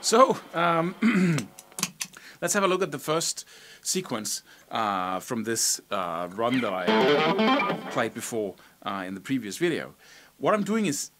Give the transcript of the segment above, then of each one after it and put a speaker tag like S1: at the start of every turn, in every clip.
S1: So, let's have a look at the first sequence from this run that I played before in the previous video. What I'm doing is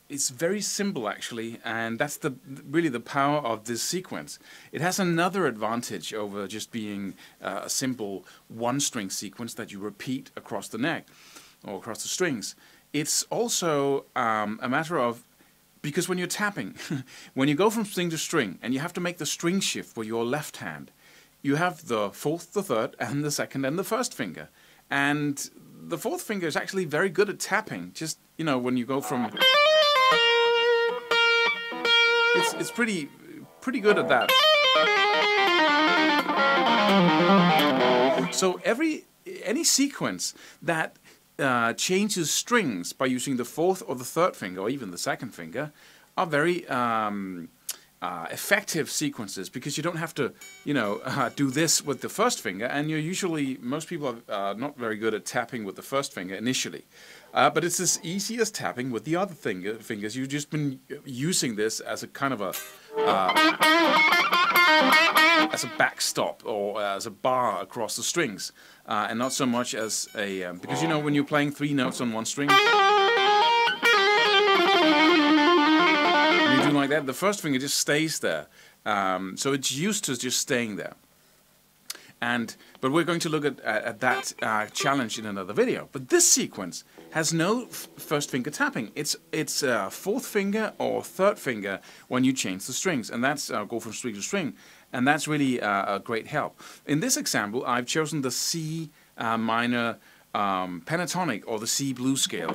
S1: it's very simple actually, and that's really the power of this sequence. It has another advantage over just being a simple one-string sequence that you repeat across the neck or across the strings. It's also a matter of, because when you're tapping, when you go from string to string and you have to make the string shift with your left hand, you have the fourth, the third, and the second and the first finger. And the fourth finger is actually very good at tapping. Just, you know, when you go from... It's pretty good at that. So any sequence that changes strings by using the fourth or the third finger, or even the second finger, are very effective sequences, because you don't have to, you know, do this with the first finger, and most people are not very good at tapping with the first finger initially. But it's as easy as tapping with the other fingers. You've just been using this as a kind of as a backstop or as a bar across the strings, and not so much as a because, you know, when you're playing 3 notes on one string, when you do like that, the first finger just stays there, so it's used to just staying there. But we're going to look at that challenge in another video. But this sequence has no first finger tapping. It's fourth finger or third finger when you change the strings, and that's go from string to string, and that's really a great help. In this example, I've chosen the C minor pentatonic, or the C blues scale,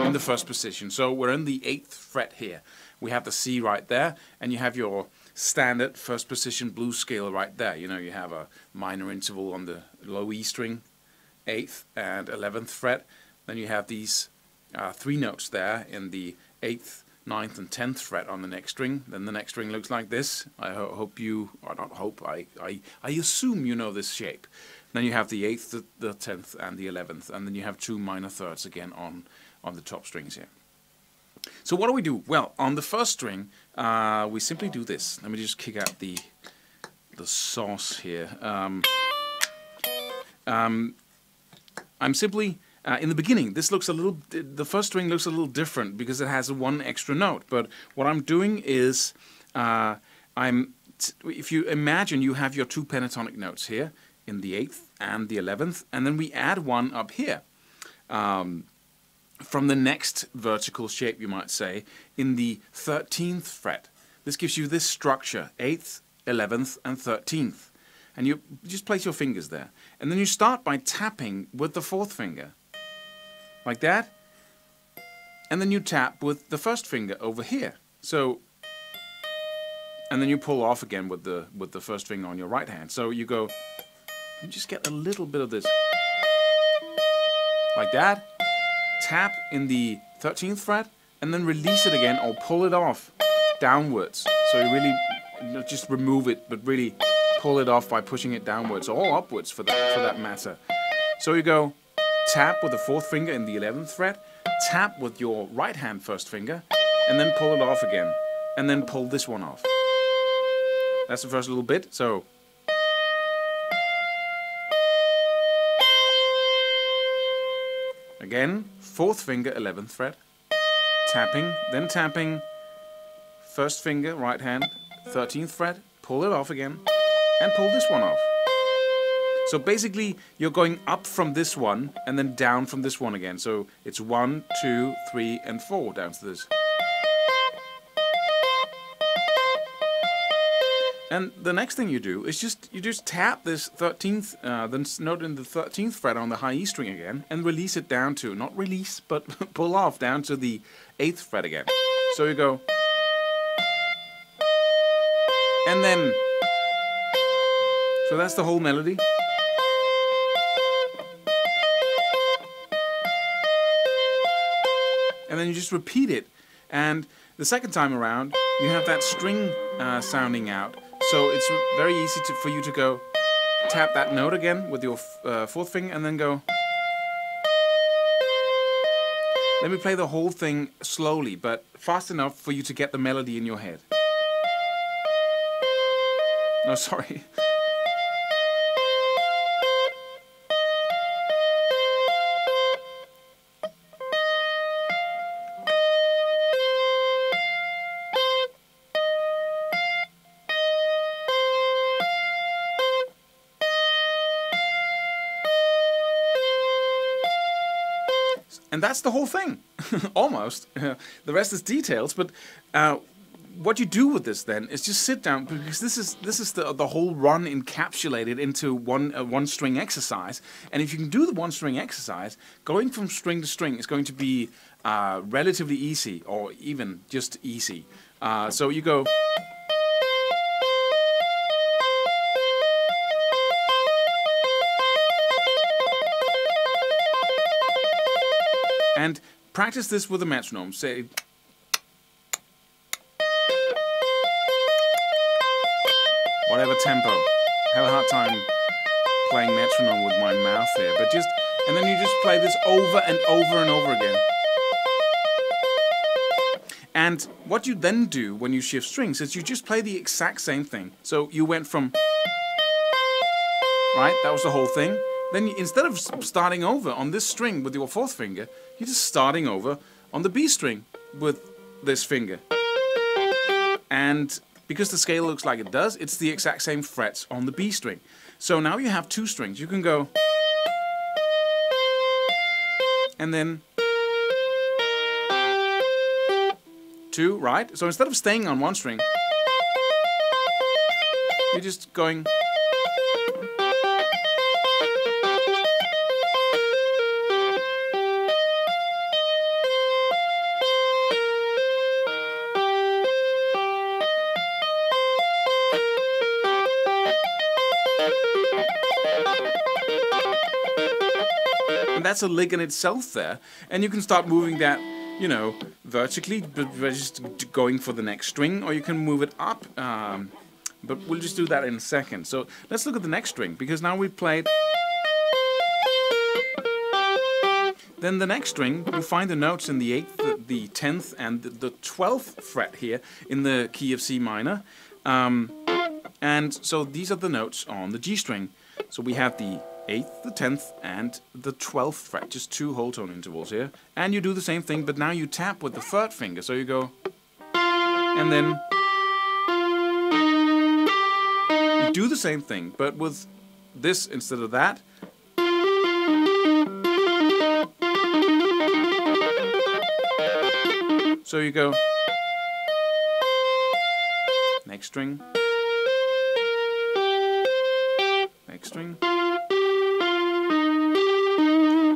S1: in the first position. So we're in the 8th fret here. We have the C right there, and you have your standard first position blues scale right there. You know, you have a minor interval on the low E string, 8th and 11th fret. Then you have these 3 notes there in the 8th, 9th and 10th fret on the next string. Then the next string looks like this. I hope you, or not hope, I assume you know this shape. Then you have the 8th, the 10th and the 11th, and then you have 2 minor thirds again on the top strings here. So what do we do? Well, on the first string, we simply do this. Let me just kick out the sauce here. I'm simply in the beginning. This looks a little. The first string looks a little different because it has 1 extra note. But what I'm doing is, if you imagine you have your 2 pentatonic notes here in the 8th and the 11th, and then we add 1 up here. From the next vertical shape, you might say, in the 13th fret. This gives you this structure, 8th, 11th and 13th. And you just place your fingers there. And then you start by tapping with the 4th finger, like that. And then you tap with the 1st finger over here. So, and then you pull off again with the 1st finger on your right hand. So you go, you just get a little bit of this, like that. Tap in the 13th fret, and then release it again, or pull it off downwards. So you really not just remove it, but really pull it off by pushing it downwards, or upwards for that matter. So you go tap with the 4th finger in the 11th fret, tap with your right hand 1st finger, and then pull it off again, and then pull this one off. That's the first little bit. So again, 4th finger, 11th fret, tapping, then tapping, 1st finger, right hand, 13th fret, pull it off again, and pull this one off. So basically, you're going up from this one, and then down from this one again. So it's 1, 2, 3, and 4 down to this. And the next thing you do is you just tap this 13th, the note in the 13th fret on the high E string again, and release it down to, not release, but pull off down to the 8th fret again. So you go, and then, so that's the whole melody. And then you just repeat it, and the second time around, you have that string sounding out. So it's very easy for you to go tap that note again with your 4th finger, and then go Let me play the whole thing slowly, but fast enough for you to get the melody in your head. No, sorry. And that's the whole thing, almost. The rest is details, but what you do with this then is just sit down, because this is the whole run encapsulated into one string exercise. And if you can do the one string exercise, going from string to string is going to be relatively easy, or even just easy. So you go. And practice this with a metronome. Say, whatever tempo. I have a hard time playing metronome with my mouth here, but just, and then you just play this over and over and over again. And what you then do when you shift strings is you just play the exact same thing. So you went from, right, that was the whole thing. Then instead of starting over on this string with your fourth finger, you're just starting over on the B string with this finger. And because the scale looks like it does, it's the exact same frets on the B string. So now you have two strings. You can go, and then two, right? So instead of staying on one string, you're just going. And that's a lick in itself there, and you can start moving that, you know, vertically, but just going for the next string, or you can move it up, but we'll just do that in a second. So let's look at the next string, because now we've played. Then the next string, you find the notes in the 8th, the 10th, and the 12th fret here in the key of C minor. And so these are the notes on the G string. So we have the 8th, the 10th, and the 12th fret, just two whole tone intervals here. And you do the same thing, but now you tap with the third finger. So you go, and then you do the same thing, but with this instead of that. So you go, next string, next string.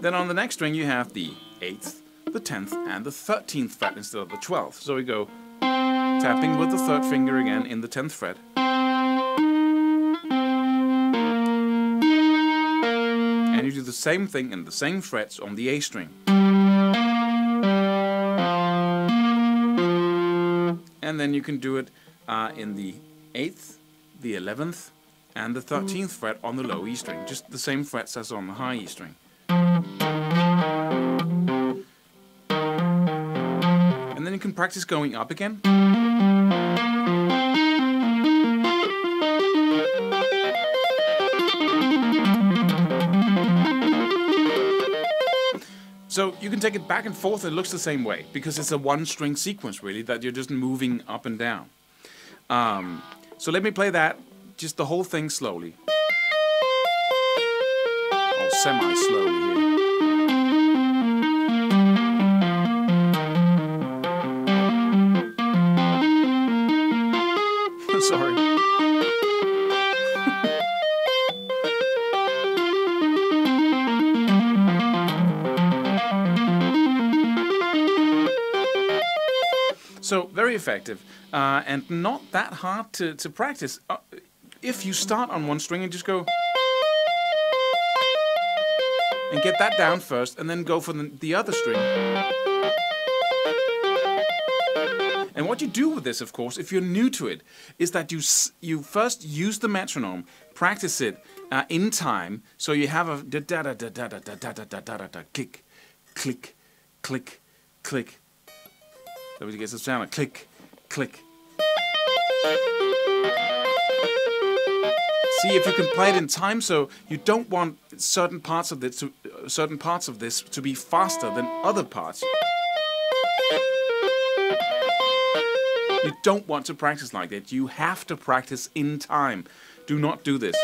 S1: Then on the next string you have the 8th, the 10th, and the 13th fret instead of the 12th. So we go tapping with the third finger again in the 10th fret. And you do the same thing in the same frets on the A string. And then you can do it in the 8th, the 11th, and the 13th fret on the low E string. Just the same frets as on the high E string. And then you can practice going up again. So you can take it back and forth, it looks the same way, because it's a one-string sequence, really, that you're just moving up and down. So let me play that, just the whole thing slowly. Or semi-slowly here. Sorry. So, very effective, and not that hard to practice. If you start on one string and just go, and get that down first, and then go for the other string. And what you do with this, of course, if you're new to it, is that you first use the metronome, practice it in time, so you have a da da da da da da da da da da da click, click, click, click. So it gets a sound like click, click. See if you can play it in time, so you don't want certain parts of this to be faster than other parts. You don't want to practice like that. You have to practice in time. Do not do this.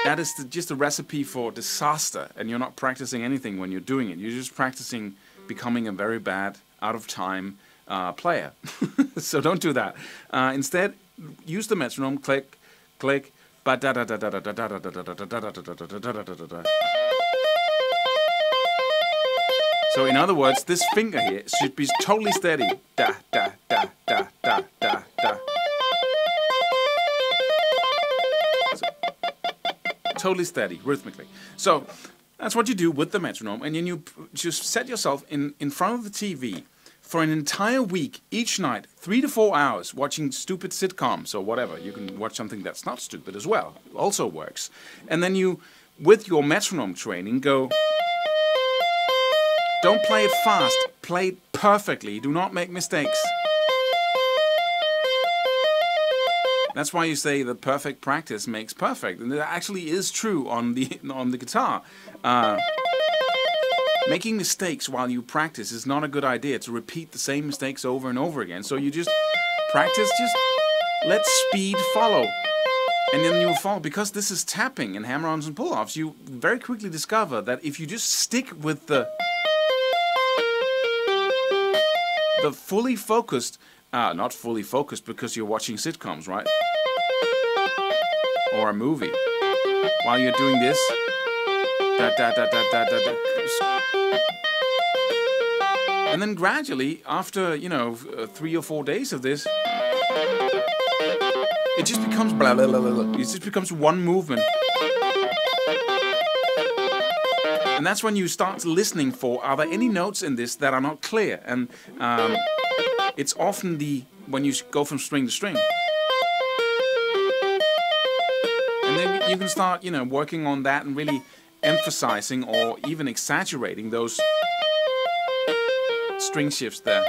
S1: That is just a recipe for disaster, and you're not practicing anything when you're doing it. You're just practicing becoming a very bad, out of time player. So don't do that. Instead, use the metronome. Click, click. So in other words, this finger here should be totally steady. Da da da da da da da. Totally steady, rhythmically. So that's what you do with the metronome, and then you just set yourself in front of the TV for an entire week, each night, 3 to 4 hours, watching stupid sitcoms or whatever. You can watch something that's not stupid as well, also works. And then you, with your metronome training, go, don't play it fast, play it perfectly, do not make mistakes. That's why you say that perfect practice makes perfect, and that actually is true on the guitar. Making mistakes while you practice is not a good idea, to repeat the same mistakes over and over again. So you just practice, just let speed follow, and then you'll follow. Because this is tapping and hammer-ons and pull-offs, you very quickly discover that if you just stick with the fully focused, not fully focused because you're watching sitcoms, right? Or a movie. While you're doing this, da da da da da da da. And then gradually, after 3 or 4 days of this, it just becomes blah blah blah blah. It just becomes one movement. And that's when you start listening for, are there any notes in this that are not clear? And it's often when you go from string to string. And then you can start, working on that and really emphasizing or even exaggerating those string shifts there.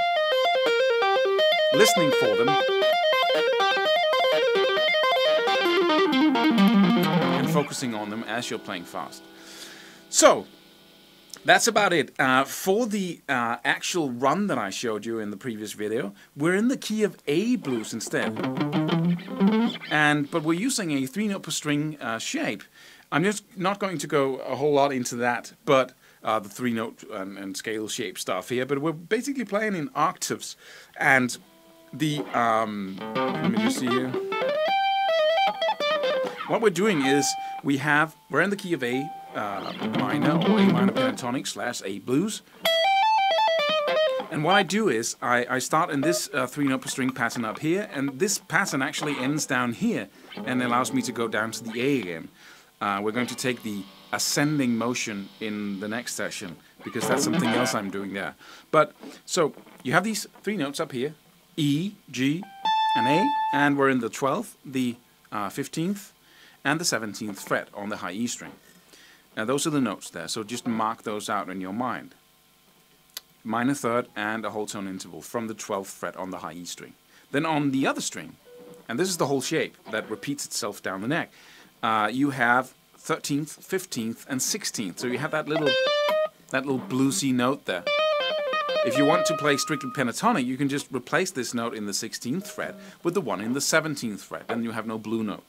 S1: Listening for them. And focusing on them as you're playing fast. So, that's about it. For the actual run that I showed you in the previous video, we're in the key of A blues instead. But we're using a 3-note per string shape. I'm just not going to go a whole lot into that, but the 3-note and scale shape stuff here. But we're basically playing in octaves, and the let me just see here. What we're doing is we're in the key of A minor or A minor pentatonic / A blues. And what I do is I start in this 3-note per string pattern up here, and this pattern actually ends down here and allows me to go down to the A again. We're going to take the ascending motion in the next session, because that's something else I'm doing there. But so you have these 3 notes up here, E, G, and A, and we're in the 12th, the 15th, and the 17th fret on the high E string. Now those are the notes there, so just mark those out in your mind. Minor third and a whole tone interval from the 12th fret on the high E string. Then on the other string, and this is the whole shape that repeats itself down the neck, you have 13th, 15th, and 16th. So you have that little bluesy note there. If you want to play strictly pentatonic, you can just replace this note in the 16th fret with the one in the 17th fret, and you have no blue note.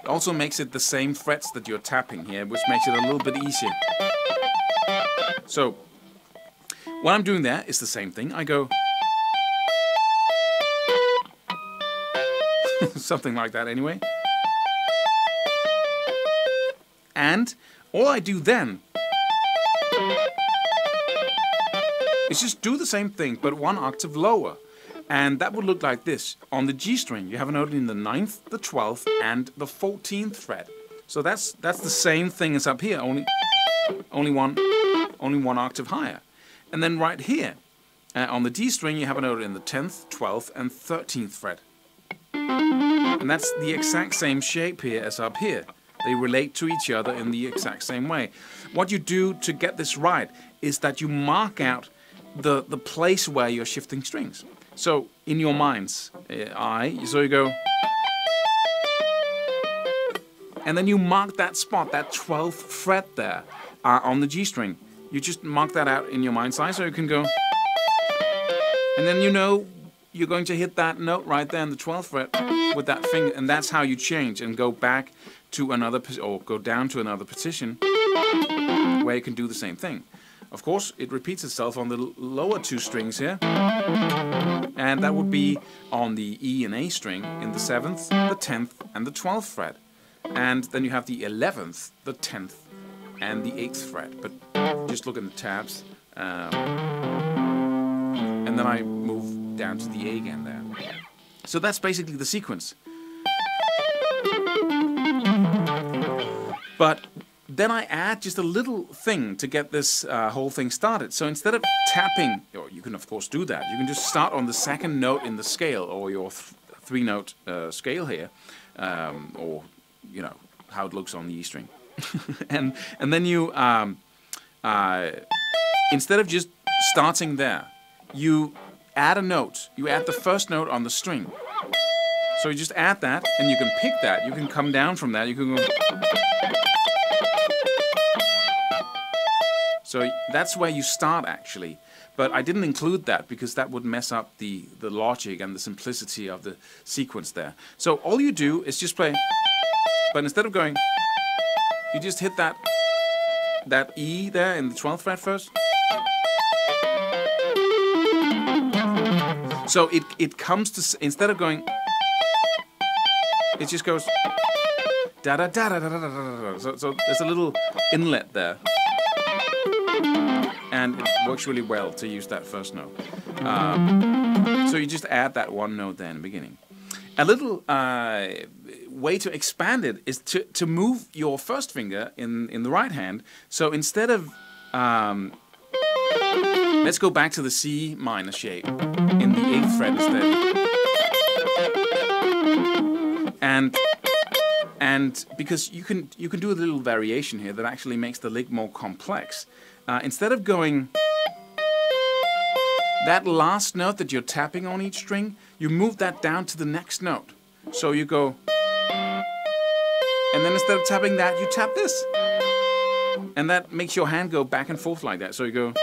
S1: It also makes it the same frets that you're tapping here, which makes it a little bit easier. So, what I'm doing there is the same thing. I go something like that anyway. And all I do then is just do the same thing, but 1 octave lower. And that would look like this. On the G string, you have a note in the 9th, the 12th, and the 14th fret. So that's the same thing as up here, only one octave higher. And then right here, on the D string, you have a note in the 10th, 12th, and 13th fret. And that's the exact same shape here as up here. They relate to each other in the exact same way. What you do to get this right is that you mark out the place where you're shifting strings. So in your mind's eye, so you go, and then you mark that spot, that 12th fret there on the G string. You just mark that out in your mind's eye, so you can go, and then you know you're going to hit that note right there in the 12th fret with that finger, and that's how you change and go back to another, or go down to another position where you can do the same thing. Of course, it repeats itself on the lower two strings here, and that would be on the E and A string in the 7th, the 10th, and the 12th fret. And then you have the 11th, the 10th, and the 8th fret. But just look at the tabs, and then I move down to the A again there. So that's basically the sequence. But then I add just a little thing to get this whole thing started. So instead of tapping, or you can of course do that, you can just start on the second note in the scale, or your three-note scale here, or you know how it looks on the E string, and then you instead of just starting there, you add a note. You add the first note on the string. So you just add that, and you can pick that. You can come down from that. You can go. So that's where you start actually. But I didn't include that because that would mess up the logic and the simplicity of the sequence there. So all you do is just play. But instead of going, you just hit that E there in the 12th fret first. So it comes to, instead of going, it just goes da da da da da da da. So there's a little inlet there, and it works really well to use that first note. So you just add that one note there in the beginning. A little way to expand it is to move your first finger in the right hand. So instead of, let's go back to the C minor shape in the 8th fret instead. And because you can do a little variation here that actually makes the lick more complex. Instead of going that last note that you're tapping on each string, you move that down to the next note. So you go, and then instead of tapping that, you tap this. And that makes your hand go back and forth like that. So you go.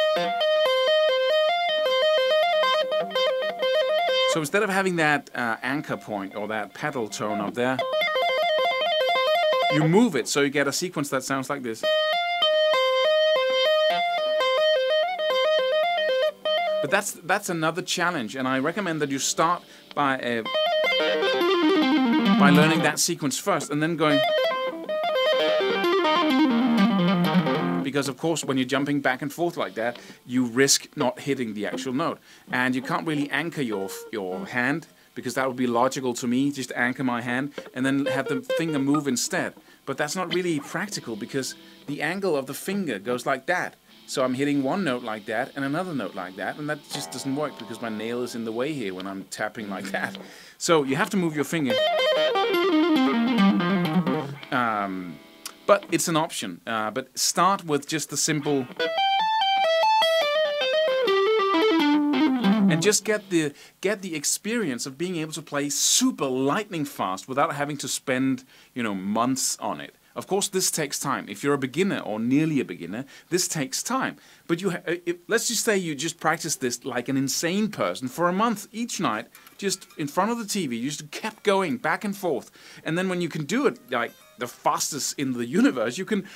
S1: So instead of having that anchor point or that pedal tone up there, you move it so you get a sequence that sounds like this. But that's another challenge, and I recommend that you start by learning that sequence first, and then going. Because of course, when you're jumping back and forth like that, you risk not hitting the actual note, and you can't really anchor your hand, because that would be logical to me. Just anchor my hand and then have the finger move instead. But that's not really practical because the angle of the finger goes like that. So I'm hitting one note like that and another note like that, and that just doesn't work because my nail is in the way here when I'm tapping like that. So you have to move your finger. But it's an option. But start with just the simple, and just get the experience of being able to play super lightning fast without having to spend, you know, months on it. Of course, this takes time. If you're a beginner or nearly a beginner, this takes time. But let's just say you just practice this like an insane person for a month each night, just in front of the TV. You just kept going back and forth, and then when you can do it like the fastest in the universe, you can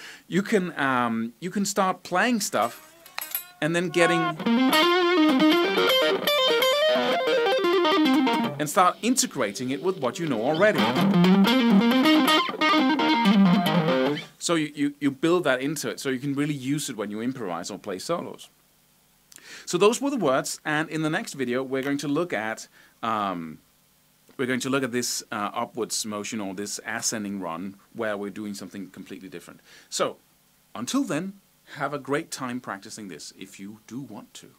S1: start playing stuff, and then and start integrating it with what you know already. So you build that into it, so you can really use it when you improvise or play solos. So those were the words, and in the next video we're going to look at this upwards motion, or this ascending run, where we're doing something completely different. So until then, have a great time practicing this if you do want to.